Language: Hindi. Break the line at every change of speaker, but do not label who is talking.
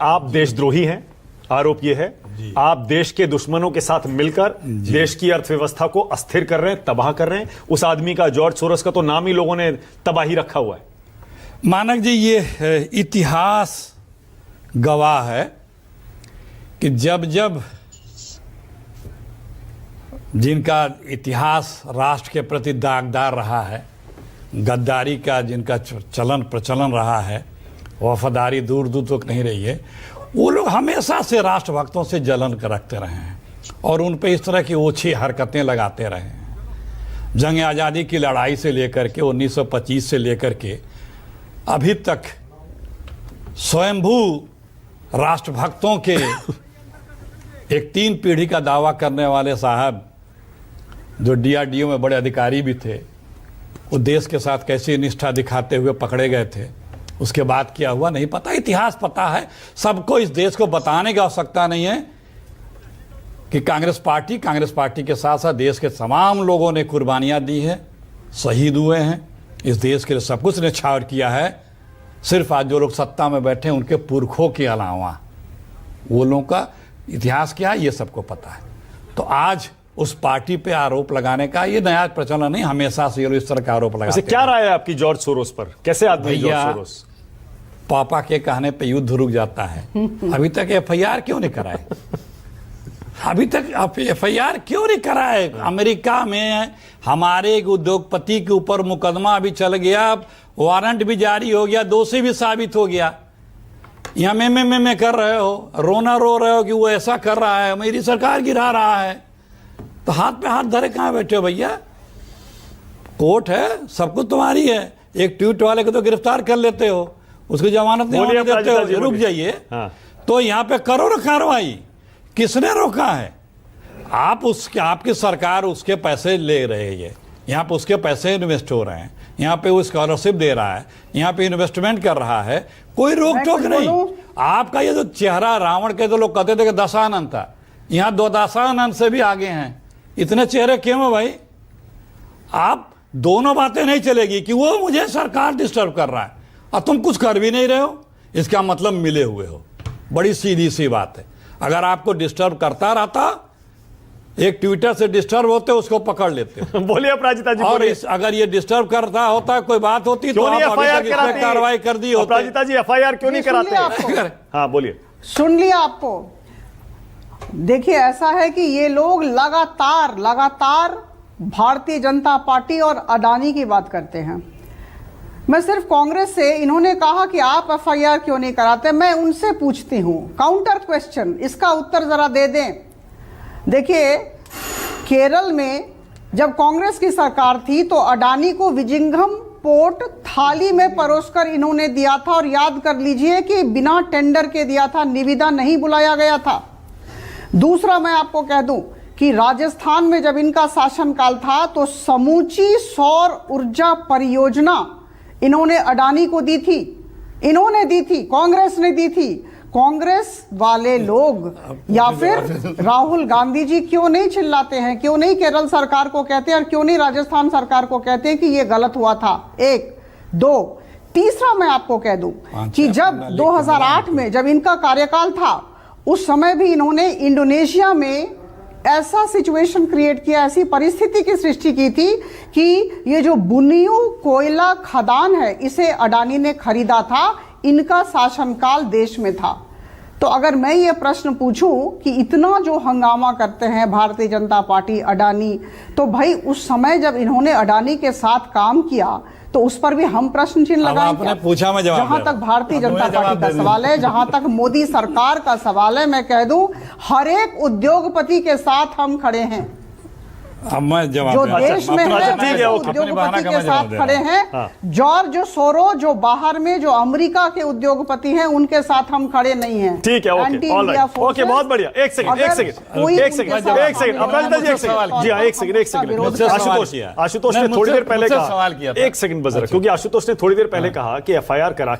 आप देशद्रोही हैं, आरोप ये है आप देश के दुश्मनों के साथ मिलकर देश की अर्थव्यवस्था को अस्थिर कर रहे हैं, तबाह कर रहे हैं। उस आदमी का, जॉर्ज सोरोस का तो नाम ही लोगों ने तबाही रखा हुआ है।
मानक जी, ये इतिहास गवाह है कि जब जब जिनका इतिहास राष्ट्र के प्रति दागदार रहा है, गद्दारी का जिनका चलन प्रचलन रहा है, वफादारी दूर दूर तक नहीं रही है, वो लोग हमेशा से राष्ट्रभक्तों से जलन कर रखते रहे हैं और उन पे इस तरह की ओछी हरकतें लगाते रहे हैं। जंग आज़ादी की लड़ाई से लेकर के 1925 से लेकर के अभी तक स्वयंभू राष्ट्रभक्तों के एक 3 पीढ़ी का दावा करने वाले साहब जो DRDO में बड़े अधिकारी भी थे, वो देश के साथ कैसी निष्ठा दिखाते हुए पकड़े गए थे। उसके बाद क्या हुआ नहीं पता, इतिहास पता है सबको। इस देश को बताने की आवश्यकता नहीं है कि कांग्रेस पार्टी के साथ साथ देश के तमाम लोगों ने कुर्बानियां दी है, शहीद हुए हैं, इस देश के लिए सब कुछ न्यौछावर किया है। सिर्फ आज जो लोग सत्ता में बैठे हैं उनके पुरखों के अलावा वो लोगों का इतिहास क्या है ये सबको पता है। तो आज उस पार्टी पे आरोप लगाने का ये नया प्रचलन नहीं, हमेशा से ये लोग इस तरह का आरोप लगाते हैं।
क्या राय है आपकी जॉर्ज सोरोस पर? कैसे आदमी जॉर्ज सोरोस?
पापा के कहने पे युद्ध रुक जाता है। अभी तक FIR क्यों नहीं कराए? अभी तक FIR क्यों नहीं कराए? अमेरिका में हमारे एक उद्योगपति के ऊपर मुकदमा अभी चल गया, वारंट भी जारी हो गया, दोषी भी साबित हो गया। यहाँ में कर रहे हो, रोना रो रहे हो कि वो ऐसा कर रहा है, मेरी सरकार गिरा रहा है। तो हाथ पे हाथ धरे कहाँ बैठे हो भैया? कोर्ट है, सब कुछ तुम्हारी है। एक ट्वीट वाले को तो गिरफ्तार कर लेते हो, उसकी जमानत नहीं होने देते हो, रुक जाइए। हाँ। तो यहाँ पे करो ना कार्रवाई। किसने रोका है? आपकी सरकार उसके पैसे ले रही है, यहाँ पे उसके पैसे इन्वेस्ट हो रहे हैं, यहाँ पे वो स्कॉलरशिप दे रहा है, यहाँ पे इन्वेस्टमेंट कर रहा है, कोई रोक टोक नहीं। आपका ये जो चेहरा, रावण के तो लोग कहते थे कि दशानन था, यहाँ 2 दशानन से भी आगे हैं। इतने चेहरे क्यों है भाई? आप दोनों बातें नहीं चलेगी कि वो मुझे सरकार डिस्टर्ब कर रहा है और तुम कुछ कर भी नहीं रहे हो, इसका मतलब मिले हुए हो। बड़ी सीधी सी बात है। अगर आपको डिस्टर्ब करता रहता, एक ट्विटर से डिस्टर्ब होते उसको पकड़ लेते।
बोलिए अपराजिता जी।
और अगर ये डिस्टर्ब करता होता, कोई बात होती तो आप अभी तक कार्रवाई कर दी होती।
अपराजिता जी FIR क्यों नहीं कराते? हाँ बोलिए।
सुन लिया आपको। देखिए, ऐसा है कि ये लोग लगातार भारतीय जनता पार्टी और अडानी की बात करते हैं। मैं सिर्फ कांग्रेस से, इन्होंने कहा कि आप FIR क्यों नहीं कराते, मैं उनसे पूछती हूं काउंटर क्वेश्चन, इसका उत्तर जरा दे दें। देखिए, केरल में जब कांग्रेस की सरकार थी तो अडानी को विजिंघम पोर्ट थाली में परोसकर इन्होंने दिया था, और याद कर लीजिए कि बिना टेंडर के दिया था, निविदा नहीं बुलाया गया था। दूसरा, मैं आपको कह दूं कि राजस्थान में जब इनका शासनकाल था तो समूची सौर ऊर्जा परियोजना इन्होंने अडानी को दी थी। इन्होंने दी थी, कांग्रेस ने दी थी। कांग्रेस वाले लोग या फिर राहुल गांधी जी क्यों नहीं चिल्लाते हैं? क्यों नहीं केरल सरकार को कहते हैं और क्यों नहीं राजस्थान सरकार को कहते हैं कि ये गलत हुआ था? 1, 2, तीसरा मैं आपको कह दूं कि जब 2008 में जब इनका कार्यकाल था, उस समय भी इन्होंने इंडोनेशिया में ऐसा सिचुएशन क्रिएट किया, ऐसी परिस्थिति की सृष्टि की थी कि ये जो बुनियो कोयला खदान है, इसे अडानी ने खरीदा था। इनका शासनकाल देश में था। तो अगर मैं ये प्रश्न पूछूं कि इतना जो हंगामा करते हैं भारतीय जनता पार्टी, अडानी, तो भाई उस समय जब इन्होंने अडानी के साथ काम किया तो उस पर भी हम प्रश्न चिन्ह लगाएं।
पूछा मैं जवाब।
जहां तक भारतीय जनता पार्टी का सवाल है, जहां तक मोदी सरकार का सवाल है, मैं कह दूं हर एक उद्योगपति के साथ हम खड़े हैं।
अब मैं जवाब
जो देश में है उद्योगपति के साथ खड़े हैं। जॉर्ज सोरोस जो बाहर में, जो अमेरिका के उद्योगपति हैं, उनके साथ हम खड़े नहीं हैं।
ठीक है, ओके, बहुत बढ़िया। एक सेकंड अपराजिता जी, जी हाँ, एक सेकंड। आशुतोष ने थोड़ी देर पहले कहा, एक सेकंड बजरा, क्योंकि आशुतोष ने थोड़ी देर पहले कहा कि FIR करा के